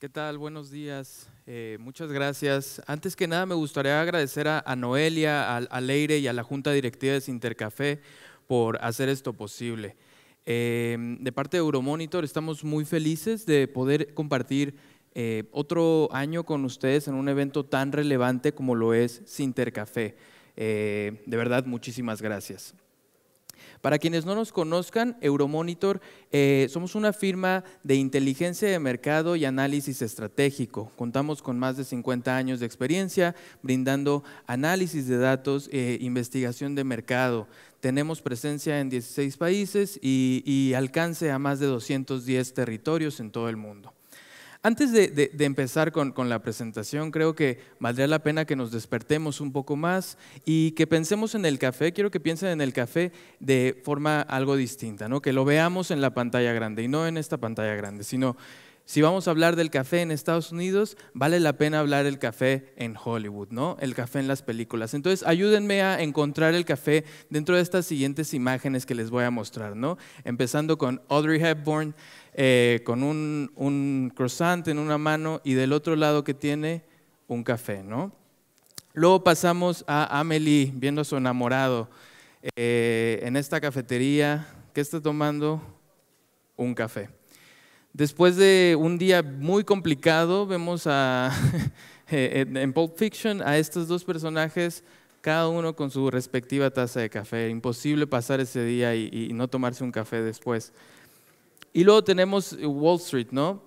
¿Qué tal? Buenos días. Muchas gracias. Antes que nada, me gustaría agradecer a Noelia, a Leire y a la Junta Directiva de Sintercafé por hacer esto posible. De parte de Euromonitor, estamos muy felices de poder compartir otro año con ustedes en un evento tan relevante como lo es Sintercafé. De verdad, muchísimas gracias. Para quienes no nos conozcan, Euromonitor somos una firma de inteligencia de mercado y análisis estratégico. Contamos con más de 50 años de experiencia brindando análisis de datos e investigación de mercado. Tenemos presencia en 16 países y alcance a más de 210 territorios en todo el mundo. Antes de empezar con la presentación, creo que valdría la pena que nos despertemos un poco más y que pensemos en el café. Quiero que piensen en el café de forma algo distinta, ¿no? Que lo veamos en la pantalla grande y no en esta pantalla grande, sino si vamos a hablar del café en Estados Unidos, vale la pena hablar del café en Hollywood, ¿no? El café en las películas. Entonces, ayúdenme a encontrar el café dentro de estas siguientes imágenes que les voy a mostrar, ¿no? Empezando con Audrey Hepburn, con un croissant en una mano y del otro lado que tiene un café, ¿no? Luego pasamos a Amelie viendo a su enamorado en esta cafetería. ¿Qué está tomando? Un café. Después de un día muy complicado, vemos en Pulp Fiction a estos dos personajes, cada uno con su respectiva taza de café. Imposible pasar ese día y no tomarse un café después. Y luego tenemos Wall Street, ¿no?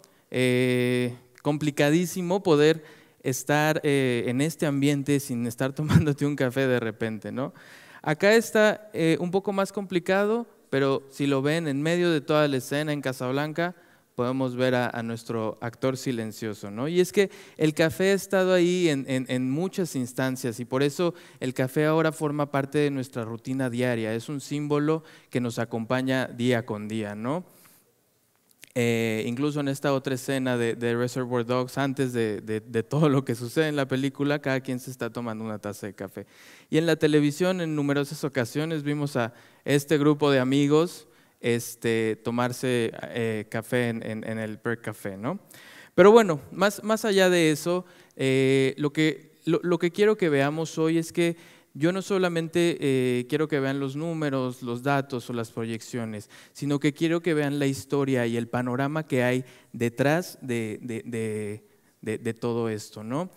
Complicadísimo poder estar en este ambiente sin estar tomándote un café de repente, ¿no? Acá está un poco más complicado, pero si lo ven en medio de toda la escena en Casablanca, podemos ver a nuestro actor silencioso, ¿no? Y es que el café ha estado ahí en muchas instancias y por eso el café ahora forma parte de nuestra rutina diaria. Es un símbolo que nos acompaña día con día, ¿no? Incluso en esta otra escena de Reservoir Dogs, antes de todo lo que sucede en la película, cada quien se está tomando una taza de café. Y en la televisión, en numerosas ocasiones, vimos a este grupo de amigos tomarse café en el Perk Café, ¿no? Pero bueno, más allá de eso, lo que quiero que veamos hoy es que yo no solamente quiero que vean los números, los datos o las proyecciones, sino que quiero que vean la historia y el panorama que hay detrás de todo esto, ¿no?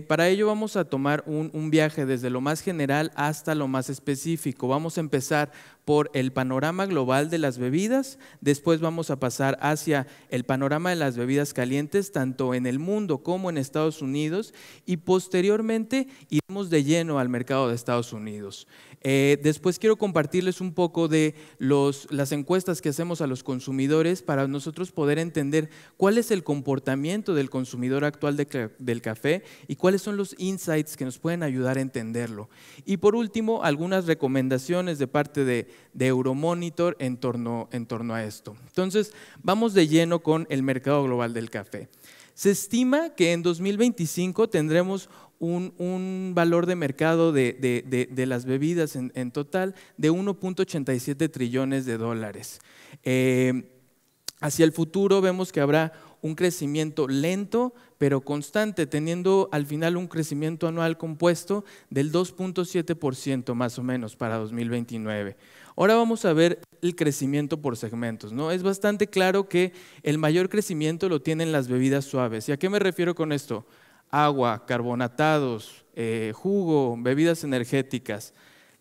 Para ello vamos a tomar un viaje desde lo más general hasta lo más específico. Vamos a empezar por el panorama global de las bebidas, después vamos a pasar hacia el panorama de las bebidas calientes, tanto en el mundo como en Estados Unidos, y posteriormente iremos de lleno al mercado de Estados Unidos. Después quiero compartirles un poco de las encuestas que hacemos a los consumidores para nosotros poder entender cuál es el comportamiento del consumidor actual del café y cuáles son los insights que nos pueden ayudar a entenderlo. Y por último, algunas recomendaciones de parte de Euromonitor en torno a esto. Entonces, vamos de lleno con el mercado global del café. Se estima que en 2025 tendremos un valor de mercado de las bebidas en total de 1.87 trillones de dólares. Hacia el futuro vemos que habrá un crecimiento lento pero constante, teniendo al final un crecimiento anual compuesto del 2.7% más o menos para 2029. Ahora vamos a ver el crecimiento por segmentos, ¿no? Es bastante claro que el mayor crecimiento lo tienen las bebidas suaves. ¿Y a qué me refiero con esto? Agua, carbonatados, jugo, bebidas energéticas.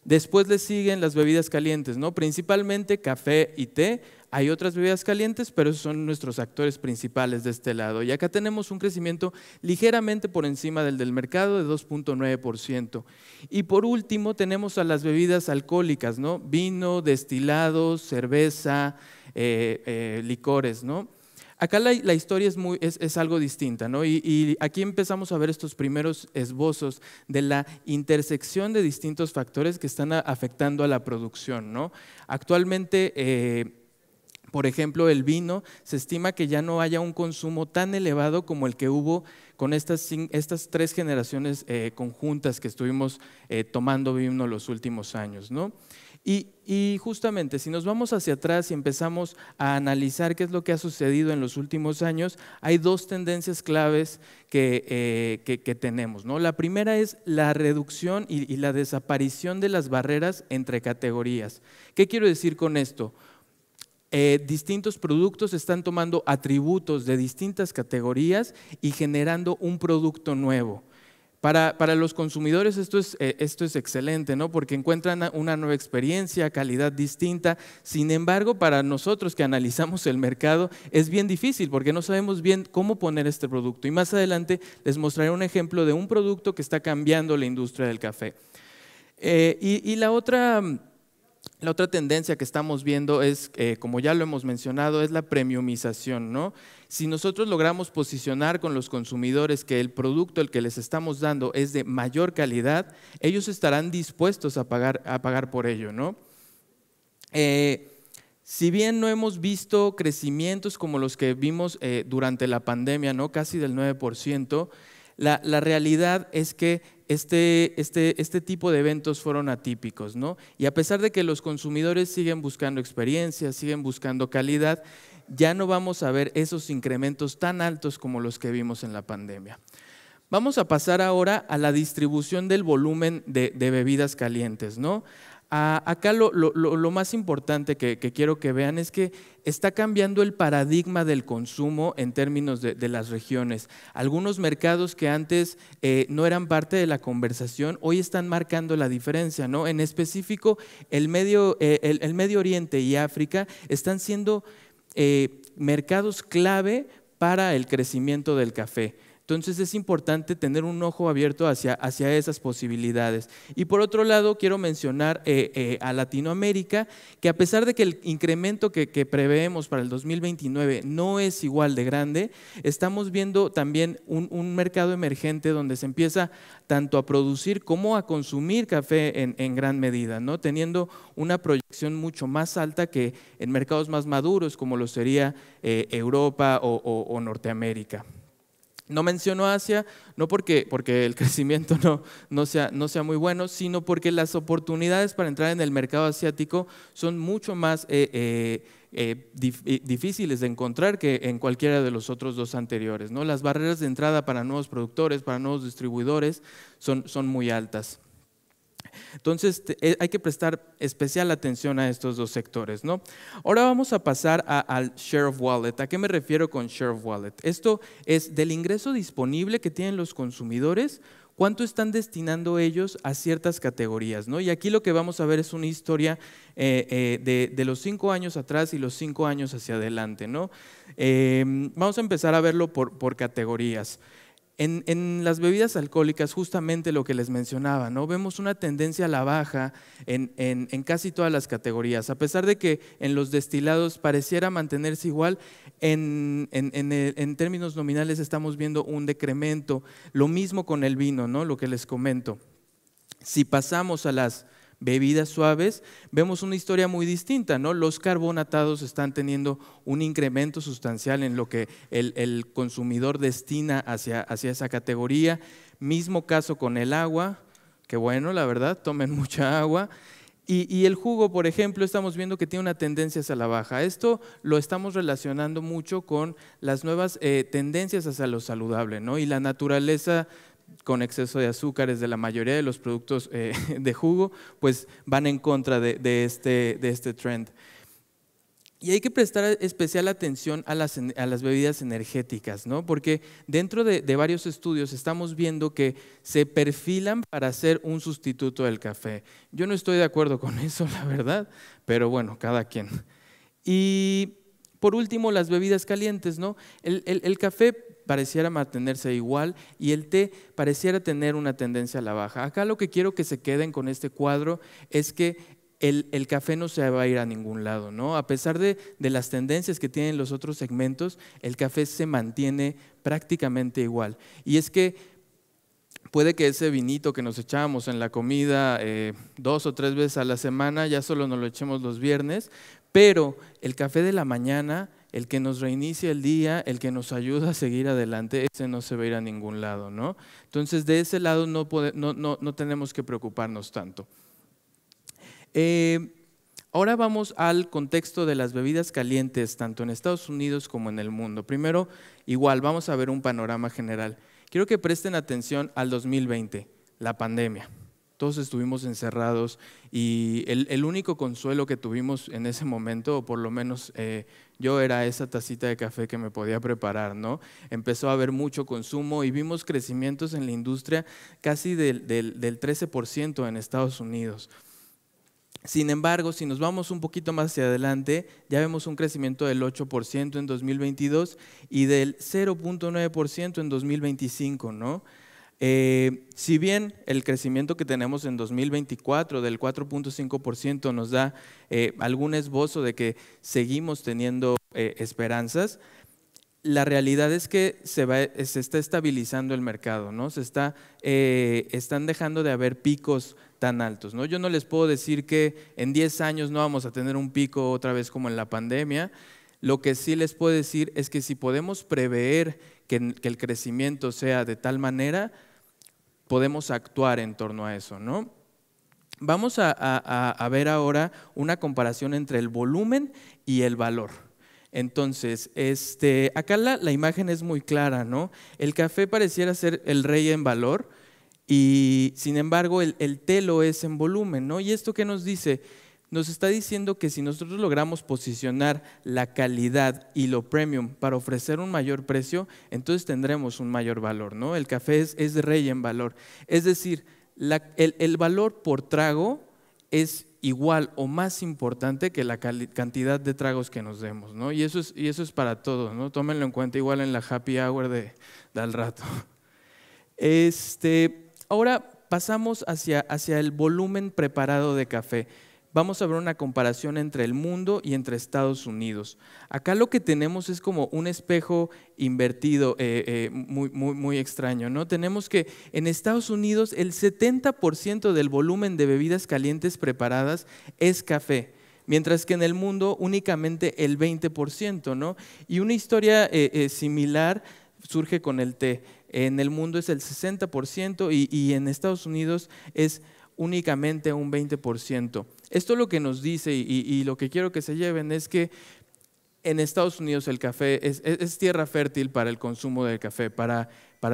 Después le siguen las bebidas calientes, ¿no? Principalmente café y té. Hay otras bebidas calientes, pero esos son nuestros actores principales de este lado. Y acá tenemos un crecimiento ligeramente por encima del mercado de 2.9%. Y por último tenemos a las bebidas alcohólicas, ¿no? Vino, destilados, cerveza, licores, ¿no? Acá la historia es algo distinta, ¿no? Y aquí empezamos a ver estos primeros esbozos de la intersección de distintos factores que están afectando a la producción, ¿no? Actualmente, por ejemplo, el vino, se estima que ya no haya un consumo tan elevado como el que hubo con estas 3 generaciones conjuntas que estuvimos tomando vino los últimos años, ¿no? Y justamente, si nos vamos hacia atrás y empezamos a analizar qué es lo que ha sucedido en los últimos años, hay dos tendencias claves que tenemos, ¿no? La primera es la reducción y la desaparición de las barreras entre categorías. ¿Qué quiero decir con esto? Distintos productos están tomando atributos de distintas categorías y generando un producto nuevo. Para los consumidores esto es excelente, ¿no? Porque encuentran una nueva experiencia, calidad distinta. Sin embargo, para nosotros que analizamos el mercado es bien difícil porque no sabemos bien cómo poner este producto. Y más adelante les mostraré un ejemplo de un producto que está cambiando la industria del café. Y la otra tendencia que estamos viendo es, como ya lo hemos mencionado, es la premiumización, ¿no? Si nosotros logramos posicionar con los consumidores que el producto el que les estamos dando es de mayor calidad, ellos estarán dispuestos a pagar por ello, ¿no? Si bien no hemos visto crecimientos como los que vimos durante la pandemia, ¿no? Casi del 9%, la realidad es que este tipo de eventos fueron atípicos, ¿no? Y a pesar de que los consumidores siguen buscando experiencias, siguen buscando calidad, ya no vamos a ver esos incrementos tan altos como los que vimos en la pandemia. Vamos a pasar ahora a la distribución del volumen de bebidas calientes, ¿no? Acá lo más importante que quiero que vean es que está cambiando el paradigma del consumo en términos de las regiones. Algunos mercados que antes no eran parte de la conversación, hoy están marcando la diferencia, ¿no? En específico, el Medio Oriente y África están siendo mercados clave para el crecimiento del café. Entonces es importante tener un ojo abierto hacia esas posibilidades. Y por otro lado, quiero mencionar a Latinoamérica, que a pesar de que el incremento que preveemos para el 2029 no es igual de grande, estamos viendo también un mercado emergente donde se empieza tanto a producir como a consumir café en gran medida, ¿no? Teniendo una proyección mucho más alta que en mercados más maduros como lo sería Europa o Norteamérica. No menciono Asia, no porque el crecimiento no sea muy bueno, sino porque las oportunidades para entrar en el mercado asiático son mucho más difíciles de encontrar que en cualquiera de los otros dos anteriores, ¿no? Las barreras de entrada para nuevos productores, para nuevos distribuidores son muy altas. Entonces hay que prestar especial atención a estos dos sectores, ¿no? Ahora vamos a pasar al share of wallet. ¿A qué me refiero con share of wallet? Esto es del ingreso disponible que tienen los consumidores, cuánto están destinando ellos a ciertas categorías, ¿no? Y aquí lo que vamos a ver es una historia de los 5 años atrás y los 5 años hacia adelante, ¿no? Vamos a empezar a verlo por categorías. En las bebidas alcohólicas, justamente lo que les mencionaba, ¿no? Vemos una tendencia a la baja en casi todas las categorías. A pesar de que en los destilados pareciera mantenerse igual, en términos nominales estamos viendo un decremento. Lo mismo con el vino, ¿no? Lo que les comento. Si pasamos a las bebidas suaves, vemos una historia muy distinta, ¿no? Los carbonatados están teniendo un incremento sustancial en lo que el consumidor destina hacia esa categoría. Mismo caso con el agua, que bueno, la verdad, tomen mucha agua. Y el jugo, por ejemplo, estamos viendo que tiene una tendencia hacia la baja. Esto lo estamos relacionando mucho con las nuevas tendencias hacia lo saludable, ¿no? Y la naturaleza con exceso de azúcares de la mayoría de los productos de jugo, pues van en contra de este trend. Y hay que prestar especial atención a las bebidas energéticas, ¿no? Porque dentro de varios estudios estamos viendo que se perfilan para ser un sustituto del café. Yo no estoy de acuerdo con eso, la verdad, pero bueno, cada quien. Y por último, las bebidas calientes, ¿no? El café pareciera mantenerse igual y el té pareciera tener una tendencia a la baja. Acá lo que quiero que se queden con este cuadro es que el café no se va a ir a ningún lado, ¿no? A pesar de las tendencias que tienen los otros segmentos, el café se mantiene prácticamente igual. Y es que puede que ese vinito que nos echábamos en la comida 2 o 3 veces a la semana, ya solo nos lo echemos los viernes, pero el café de la mañana, el que nos reinicia el día, el que nos ayuda a seguir adelante, ese no se va a ir a ningún lado, ¿no? Entonces, de ese lado no tenemos que preocuparnos tanto. Eh, Ahora vamos al contexto de las bebidas calientes, tanto en Estados Unidos como en el mundo. Primero, igual, vamos a ver un panorama general. Quiero que presten atención al 2020, la pandemia. Todos estuvimos encerrados y el único consuelo que tuvimos en ese momento, o por lo menos yo, era esa tacita de café que me podía preparar, ¿no? Empezó a haber mucho consumo y vimos crecimientos en la industria casi del 13% en Estados Unidos. Sin embargo, si nos vamos un poquito más hacia adelante, ya vemos un crecimiento del 8% en 2022 y del 0.9% en 2025, ¿no? Si bien el crecimiento que tenemos en 2024 del 4.5% nos da algún esbozo de que seguimos teniendo esperanzas, la realidad es que se está estabilizando el mercado, ¿no? Están dejando de haber picos tan altos, ¿no? Yo no les puedo decir que en 10 años no vamos a tener un pico otra vez como en la pandemia. Lo que sí les puedo decir es que si podemos prever que el crecimiento sea de tal manera, podemos actuar en torno a eso, ¿no? Vamos a ver ahora una comparación entre el volumen y el valor. Entonces, acá la imagen es muy clara, ¿no? El café pareciera ser el rey en valor y sin embargo el té lo es en volumen, ¿no? ¿Y esto qué nos dice? Nos está diciendo que si nosotros logramos posicionar la calidad y lo premium para ofrecer un mayor precio, entonces tendremos un mayor valor, ¿no? El café es rey en valor. Es decir, el valor por trago es igual o más importante que la cantidad de tragos que nos demos, ¿no? Y eso es para todos, ¿no? Tómenlo en cuenta igual en la happy hour de al rato. Ahora pasamos hacia el volumen preparado de café. Vamos a ver una comparación entre el mundo y entre Estados Unidos. Acá lo que tenemos es como un espejo invertido, muy extraño, ¿no? Tenemos que en Estados Unidos el 70% del volumen de bebidas calientes preparadas es café, mientras que en el mundo únicamente el 20%, ¿no? Y una historia similar surge con el té. En el mundo es el 60% y en Estados Unidos es únicamente un 20%. Esto lo que nos dice y lo que quiero que se lleven es que en Estados Unidos el café es tierra fértil para el consumo del café, para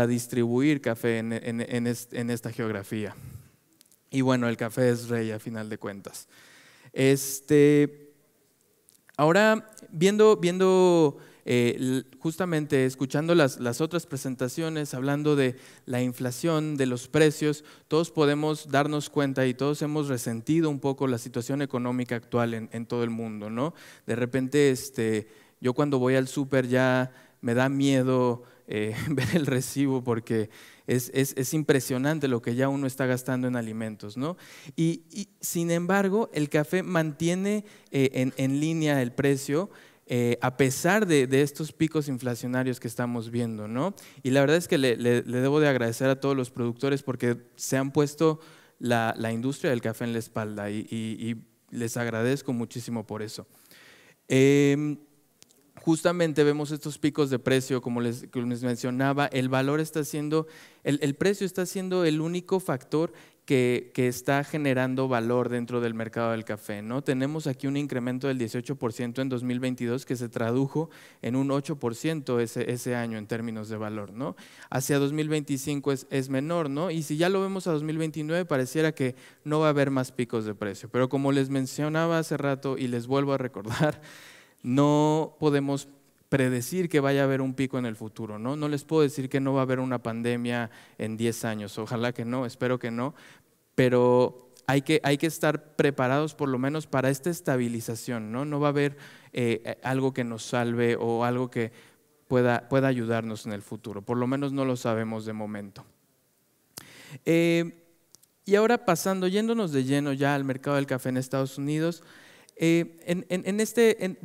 distribuir café en esta geografía. Y bueno, el café es rey a final de cuentas. Ahora, viendo justamente escuchando las otras presentaciones, hablando de la inflación, de los precios, todos podemos darnos cuenta y todos hemos resentido un poco la situación económica actual en todo el mundo, ¿no? De repente, yo cuando voy al súper ya me da miedo ver el recibo porque es impresionante lo que ya uno está gastando en alimentos, ¿no? Y sin embargo, el café mantiene en línea el precio a pesar de estos picos inflacionarios que estamos viendo, ¿no? Y la verdad es que le debo de agradecer a todos los productores porque se han puesto la industria del café en la espalda y les agradezco muchísimo por eso. Justamente vemos estos picos de precio, como les mencionaba, el precio está siendo el único factor que está generando valor dentro del mercado del café, ¿no? Tenemos aquí un incremento del 18% en 2022 que se tradujo en un 8% ese año en términos de valor, ¿no? Hacia 2025 es menor, ¿no? Y si ya lo vemos a 2029 pareciera que no va a haber más picos de precio, pero como les mencionaba hace rato y les vuelvo a recordar, no podemos predecir que vaya a haber un pico en el futuro, ¿no? No les puedo decir que no va a haber una pandemia en 10 años, ojalá que no, espero que no, pero hay que estar preparados por lo menos para esta estabilización, ¿no? No va a haber algo que nos salve o algo que pueda ayudarnos en el futuro, por lo menos no lo sabemos de momento. Y ahora yéndonos de lleno ya al mercado del café en Estados Unidos, de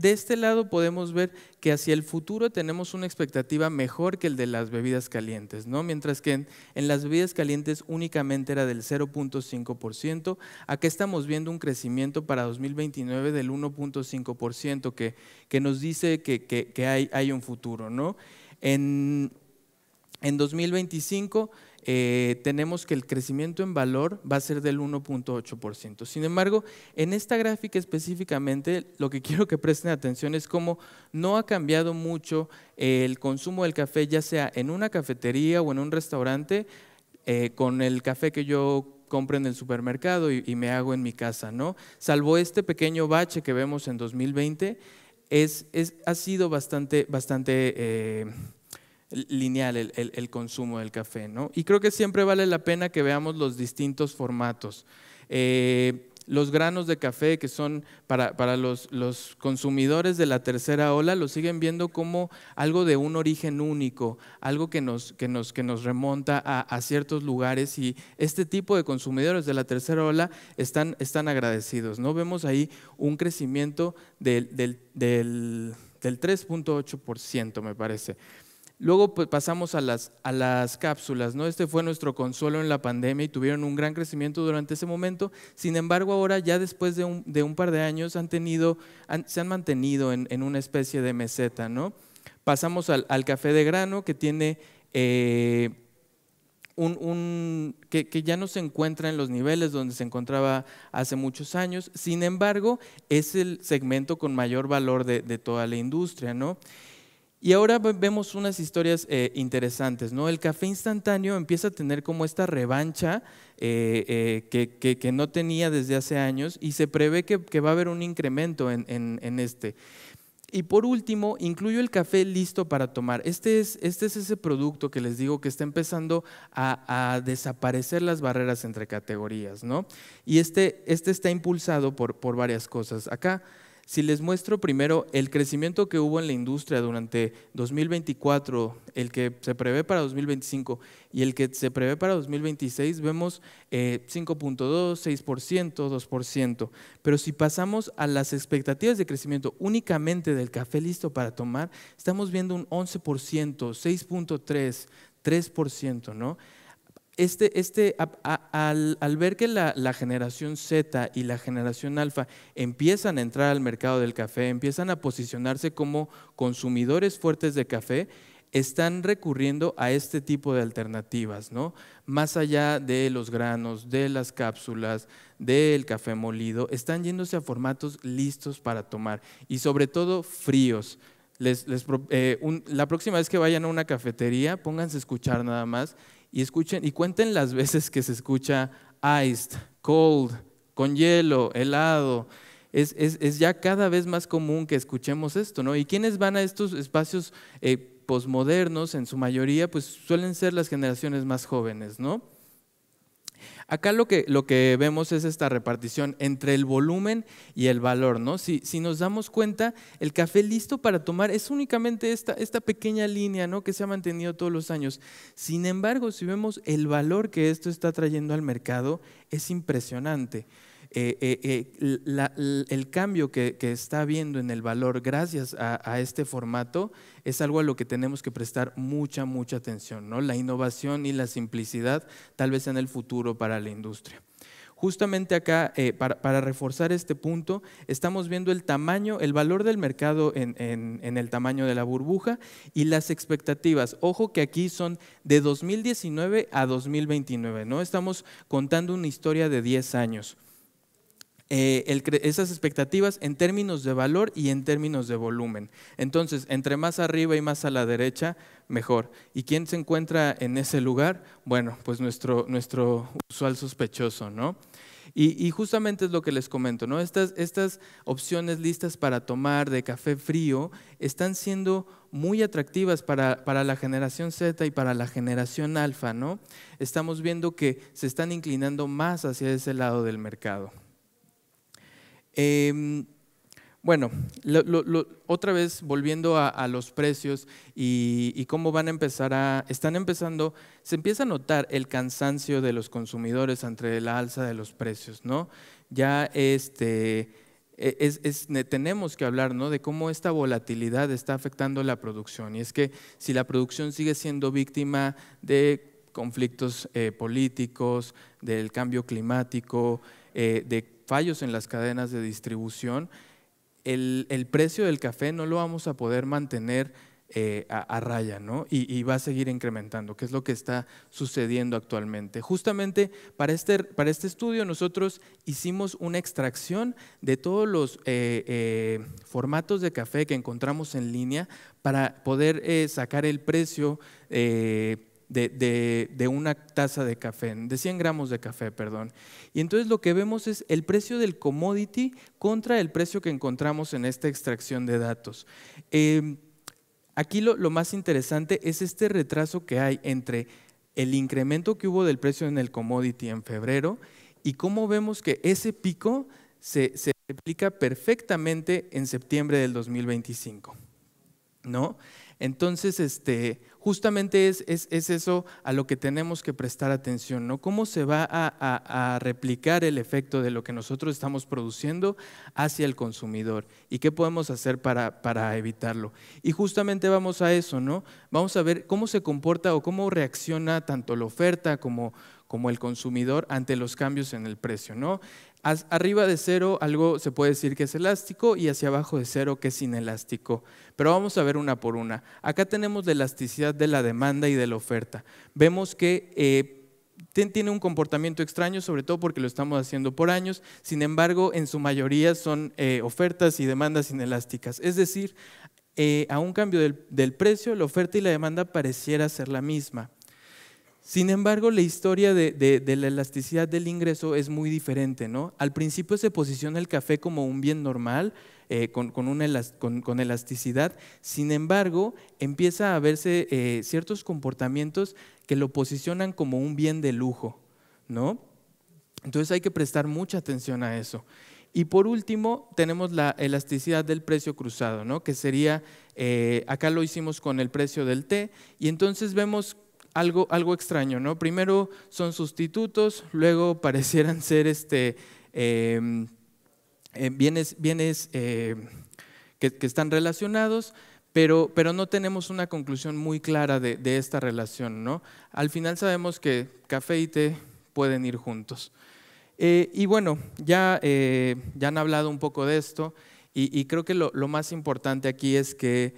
este lado podemos ver que hacia el futuro tenemos una expectativa mejor que el de las bebidas calientes, ¿no? Mientras que en las bebidas calientes únicamente era del 0.5%, acá estamos viendo un crecimiento para 2029 del 1.5% que nos dice que hay un futuro, ¿no? En 2025 tenemos que el crecimiento en valor va a ser del 1.8%. Sin embargo, en esta gráfica específicamente, lo que quiero que presten atención es cómo no ha cambiado mucho el consumo del café, ya sea en una cafetería o en un restaurante, con el café que yo compro en el supermercado y me hago en mi casa, ¿no? Salvo este pequeño bache que vemos en 2020, ha sido bastante lineal el consumo del café, ¿no? Y creo que siempre vale la pena que veamos los distintos formatos. Los granos de café, que son para los consumidores de la tercera ola, lo siguen viendo como algo de un origen único, algo que nos remonta a ciertos lugares, y este tipo de consumidores de la tercera ola están agradecidos, ¿no? Vemos ahí un crecimiento del 3.8%, me parece. Luego pues, pasamos a las cápsulas, ¿no? Este fue nuestro consuelo en la pandemia y tuvieron un gran crecimiento durante ese momento. Sin embargo, ahora ya después de un par de años se han mantenido en una especie de meseta, ¿no? Pasamos al café de grano, que tiene que ya no se encuentra en los niveles donde se encontraba hace muchos años. Sin embargo, es el segmento con mayor valor de toda la industria, ¿no? Y ahora vemos unas historias interesantes, ¿no? El café instantáneo empieza a tener como esta revancha que no tenía desde hace años, y se prevé que va a haber un incremento en este. Y por último, incluyo el café listo para tomar. Este es ese producto que les digo que está empezando a desaparecer las barreras entre categorías, ¿no? Y este está impulsado por varias cosas. Acá, si les muestro primero el crecimiento que hubo en la industria durante 2024, el que se prevé para 2025 y el que se prevé para 2026, vemos 5.2, 6%, 2%. Pero si pasamos a las expectativas de crecimiento únicamente del café listo para tomar, estamos viendo un 11%, 6.3, 3%, ¿no? Al ver que la generación Z y la generación alfa empiezan a entrar al mercado del café, empiezan a posicionarse como consumidores fuertes de café, están recurriendo a este tipo de alternativas, ¿no? Más allá de los granos, de las cápsulas, del café molido, están yéndose a formatos listos para tomar y sobre todo fríos. La próxima vez que vayan a una cafetería, pónganse a escuchar nada más y escuchen y cuenten las veces que se escucha iced, cold, con hielo, helado. Es ya cada vez más común que escuchemos esto, ¿no? Y quienes van a estos espacios posmodernos, en su mayoría, pues suelen ser las generaciones más jóvenes, ¿no? Acá lo que vemos es esta repartición entre el volumen y el valor, ¿no? Si nos damos cuenta, el café listo para tomar es únicamente esta pequeña línea, ¿no? Que se ha mantenido todos los años. Sin embargo, si vemos el valor que esto está trayendo al mercado, es impresionante. El cambio que está habiendo en el valor gracias a este formato es algo a lo que tenemos que prestar mucha atención, ¿no? La innovación y la simplicidad tal vez en el futuro para la industria. Justamente acá, para reforzar este punto, estamos viendo el tamaño, el valor del mercado en el tamaño de la burbuja y las expectativas. Ojo que aquí son de 2019 a 2029, ¿no? Estamos contando una historia de 10 años. Esas expectativas en términos de valor y en términos de volumen. Entonces, entre más arriba y más a la derecha, mejor. ¿Y quién se encuentra en ese lugar? Bueno, pues nuestro usual sospechoso, ¿no? Y justamente es lo que les comento, ¿no? Estas opciones listas para tomar de café frío están siendo muy atractivas para la generación Z y para la generación alfa, ¿no? Estamos viendo que se están inclinando más hacia ese lado del mercado. Bueno, otra vez volviendo a los precios y cómo van a empezar se empieza a notar el cansancio de los consumidores ante la alza de los precios, ¿no? Ya tenemos que hablar, ¿no? De cómo esta volatilidad está afectando la producción, y es que si la producción sigue siendo víctima de conflictos políticos, del cambio climático, de fallos en las cadenas de distribución, el precio del café no lo vamos a poder mantener a raya, ¿no? Y va a seguir incrementando, que es lo que está sucediendo actualmente. Justamente para este estudio nosotros hicimos una extracción de todos los formatos de café que encontramos en línea para poder sacar el precio de una taza de café, de 100 gramos de café, perdón. Y entonces lo que vemos es el precio del commodity contra el precio que encontramos en esta extracción de datos. Aquí lo más interesante es este retraso que hay entre el incremento que hubo del precio en el commodity en febrero y cómo vemos que ese pico se replica perfectamente en septiembre del 2025, ¿no? Entonces, justamente es eso a lo que tenemos que prestar atención, ¿no? ¿Cómo se va a replicar el efecto de lo que nosotros estamos produciendo hacia el consumidor? ¿Y qué podemos hacer para evitarlo? Y justamente vamos a eso, ¿no? Vamos a ver cómo se comporta o cómo reacciona tanto la oferta como el consumidor ante los cambios en el precio, ¿no? Arriba de cero algo se puede decir que es elástico y hacia abajo de cero que es inelástico. Pero vamos a ver una por una. Acá tenemos la elasticidad de la demanda y de la oferta. Vemos que tiene un comportamiento extraño, sobre todo porque lo estamos haciendo por años. Sin embargo, en su mayoría son ofertas y demandas inelásticas. Es decir, a un cambio del precio, la oferta y la demanda pareciera ser la misma. Sin embargo, la historia de la elasticidad del ingreso es muy diferente, ¿no? Al principio se posiciona el café como un bien normal, con elasticidad. Sin embargo, empieza a verse ciertos comportamientos que lo posicionan como un bien de lujo, ¿no? Entonces hay que prestar mucha atención a eso. Y por último, tenemos la elasticidad del precio cruzado, ¿no? Que sería, acá lo hicimos con el precio del té, y entonces vemos algo extraño, ¿no? Primero son sustitutos, luego parecieran ser bienes que están relacionados, pero no tenemos una conclusión muy clara de esta relación, ¿no? Al final sabemos que café y té pueden ir juntos. Y bueno, ya han hablado un poco de esto y creo que lo más importante aquí es que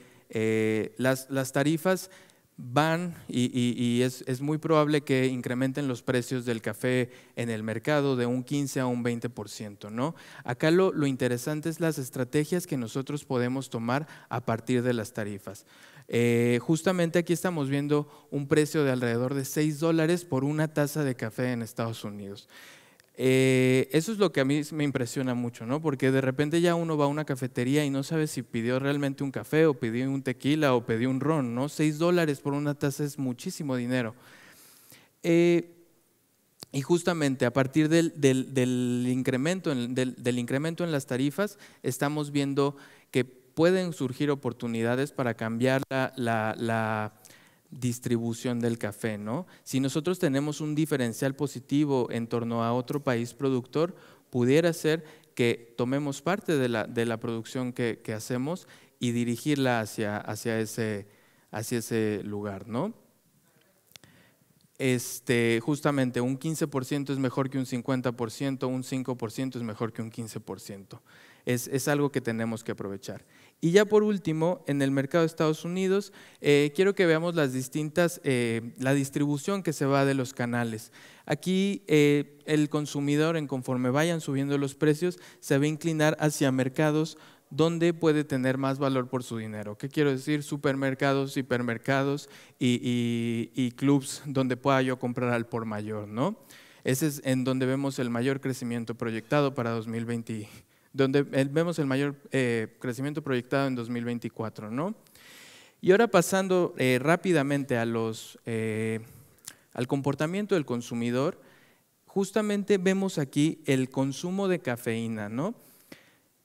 las tarifas van y es muy probable que incrementen los precios del café en el mercado de un 15 a un 20%, ¿no? Acá lo interesante es las estrategias que nosotros podemos tomar a partir de las tarifas. Justamente aquí estamos viendo un precio de alrededor de $6 por una taza de café en Estados Unidos. Eso es lo que a mí me impresiona mucho, ¿no? Porque de repente ya uno va a una cafetería y no sabe si pidió realmente un café o pidió un tequila o pidió un ron, ¿no? $6 por una taza es muchísimo dinero. Y justamente a partir del incremento en las tarifas estamos viendo que pueden surgir oportunidades para cambiar la distribución del café, ¿no? Si nosotros tenemos un diferencial positivo en torno a otro país productor, pudiera ser que tomemos parte de la producción que hacemos y dirigirla hacia ese lugar, ¿no? Justamente un 15% es mejor que un 50%, un 5% es mejor que un 15%. Es algo que tenemos que aprovechar. Y ya por último, en el mercado de Estados Unidos, quiero que veamos la distribución que se va de los canales. Aquí el consumidor, conforme vayan subiendo los precios, se va a inclinar hacia mercados donde puede tener más valor por su dinero. ¿Qué quiero decir? Supermercados, hipermercados y clubs donde pueda yo comprar al por mayor, ¿no? Ese es en donde vemos el mayor crecimiento proyectado para 2020, donde vemos el mayor crecimiento proyectado en 2024, ¿no? Y ahora pasando rápidamente al comportamiento del consumidor, justamente vemos aquí el consumo de cafeína, ¿no?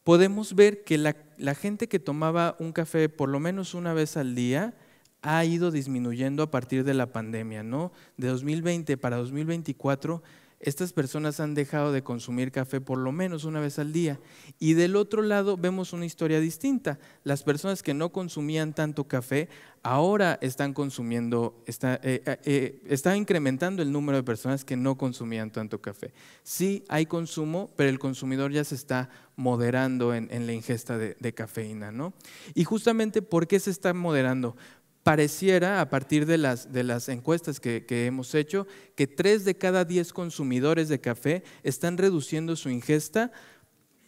Podemos ver que la gente que tomaba un café por lo menos una vez al día ha ido disminuyendo a partir de la pandemia, ¿no? De 2020 para 2024 estas personas han dejado de consumir café por lo menos una vez al día. Y del otro lado vemos una historia distinta. Las personas que no consumían tanto café ahora están consumiendo, está incrementando el número de personas que no consumían tanto café. Sí hay consumo, pero el consumidor ya se está moderando en la ingesta de cafeína, ¿no? Y justamente, ¿por qué se está moderando? Pareciera, a partir de las encuestas que hemos hecho, que 3 de cada 10 consumidores de café están reduciendo su ingesta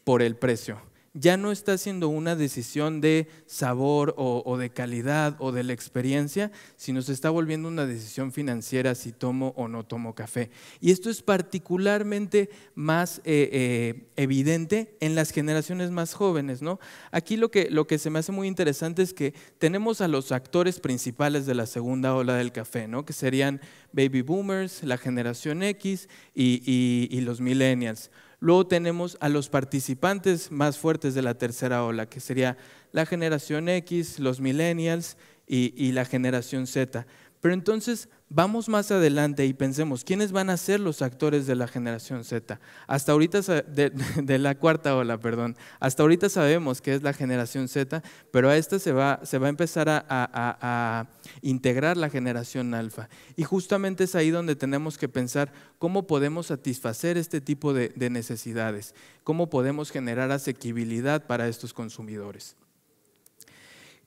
por el precio. Ya no está siendo una decisión de sabor o de calidad o de la experiencia, sino se está volviendo una decisión financiera si tomo o no tomo café. Y esto es particularmente más evidente en las generaciones más jóvenes, ¿no? Aquí lo que se me hace muy interesante es que tenemos a los actores principales de la segunda ola del café, ¿no? Que serían baby boomers, la generación X y los millennials. Luego tenemos a los participantes más fuertes de la tercera ola, que sería la generación X, los millennials y la generación Z. Pero entonces vamos más adelante y pensemos, ¿quiénes van a ser los actores de la generación Z? Hasta ahorita, de la cuarta ola, perdón. Hasta ahorita sabemos que es la generación Z, pero a esta se va a empezar a integrar la generación alfa. Y justamente es ahí donde tenemos que pensar cómo podemos satisfacer este tipo de necesidades, cómo podemos generar asequibilidad para estos consumidores.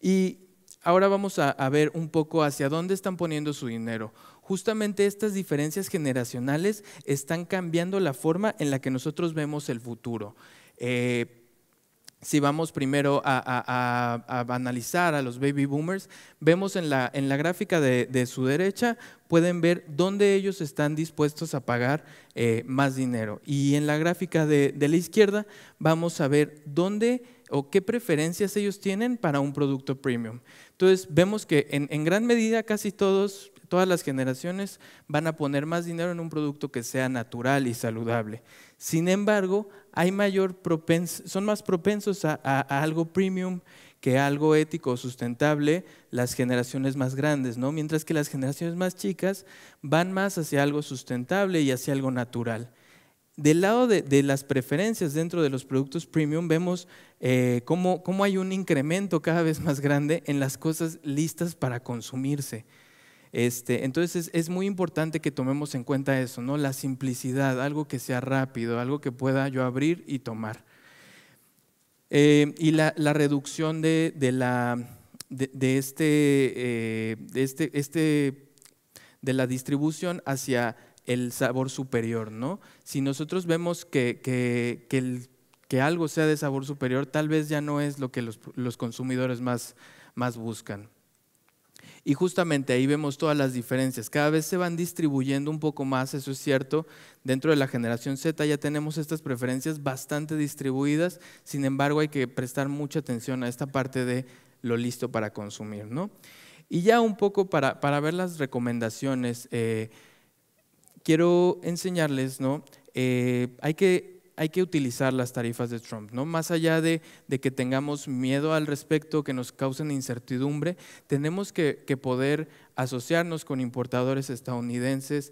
Y ahora vamos a ver un poco hacia dónde están poniendo su dinero. Justamente estas diferencias generacionales están cambiando la forma en la que nosotros vemos el futuro. Si vamos primero a analizar a los baby boomers, vemos en la gráfica de su derecha, pueden ver dónde ellos están dispuestos a pagar más dinero. Y en la gráfica de la izquierda vamos a ver dónde o qué preferencias ellos tienen para un producto premium. Entonces vemos que en gran medida casi todas las generaciones van a poner más dinero en un producto que sea natural y saludable. Sin embargo, son más propensos a algo premium que a algo ético o sustentable las generaciones más grandes, ¿no? Mientras que las generaciones más chicas van más hacia algo sustentable y hacia algo natural. Del lado de las preferencias dentro de los productos premium vemos cómo hay un incremento cada vez más grande en las cosas listas para consumirse. Entonces es muy importante que tomemos en cuenta eso, ¿no? La simplicidad, algo que sea rápido, algo que pueda yo abrir y tomar. Y la reducción de la distribución hacia el sabor superior, ¿no? Si nosotros vemos que algo sea de sabor superior, tal vez ya no es lo que los consumidores más buscan. Y justamente ahí vemos todas las diferencias. Cada vez se van distribuyendo un poco más, eso es cierto. Dentro de la generación Z ya tenemos estas preferencias bastante distribuidas. Sin embargo, hay que prestar mucha atención a esta parte de lo listo para consumir, ¿no? Y ya un poco para ver las recomendaciones, quiero enseñarles, ¿no? Hay que utilizar las tarifas de Trump, ¿no? Más allá de que tengamos miedo al respecto, que nos causen incertidumbre, tenemos que poder asociarnos con importadores estadounidenses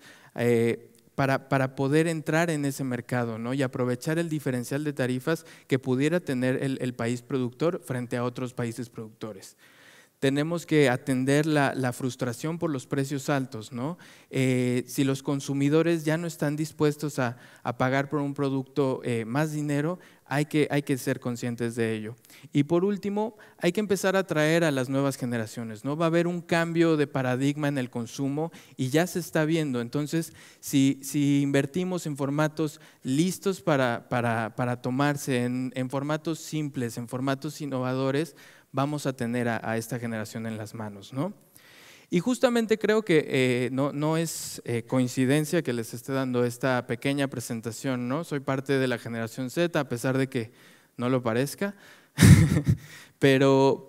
para poder entrar en ese mercado, ¿no? Y aprovechar el diferencial de tarifas que pudiera tener el país productor frente a otros países productores. Tenemos que atender la frustración por los precios altos, ¿no? Si los consumidores ya no están dispuestos a pagar por un producto más dinero, hay que ser conscientes de ello. Y por último, hay que empezar a atraer a las nuevas generaciones, ¿no? Va a haber un cambio de paradigma en el consumo y ya se está viendo. Entonces, si invertimos en formatos listos para tomarse, en formatos simples, en formatos innovadores, vamos a tener a esta generación en las manos, ¿no? Y justamente creo que no es coincidencia que les esté dando esta pequeña presentación, ¿no? Soy parte de la generación Z, a pesar de que no lo parezca, pero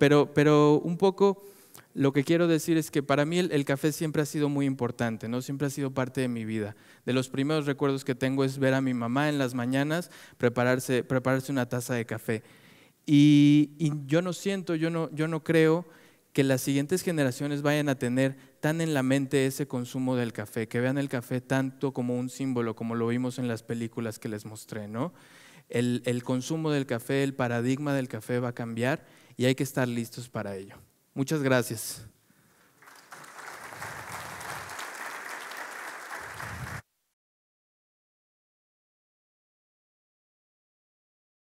un poco lo que quiero decir es que para mí el café siempre ha sido muy importante, ¿no? Siempre ha sido parte de mi vida. De los primeros recuerdos que tengo es ver a mi mamá en las mañanas prepararse una taza de café. Y yo no creo que las siguientes generaciones vayan a tener tan en la mente ese consumo del café, que vean el café tanto como un símbolo, como lo vimos en las películas que les mostré, ¿no? El consumo del café, el paradigma del café va a cambiar y hay que estar listos para ello. Muchas gracias.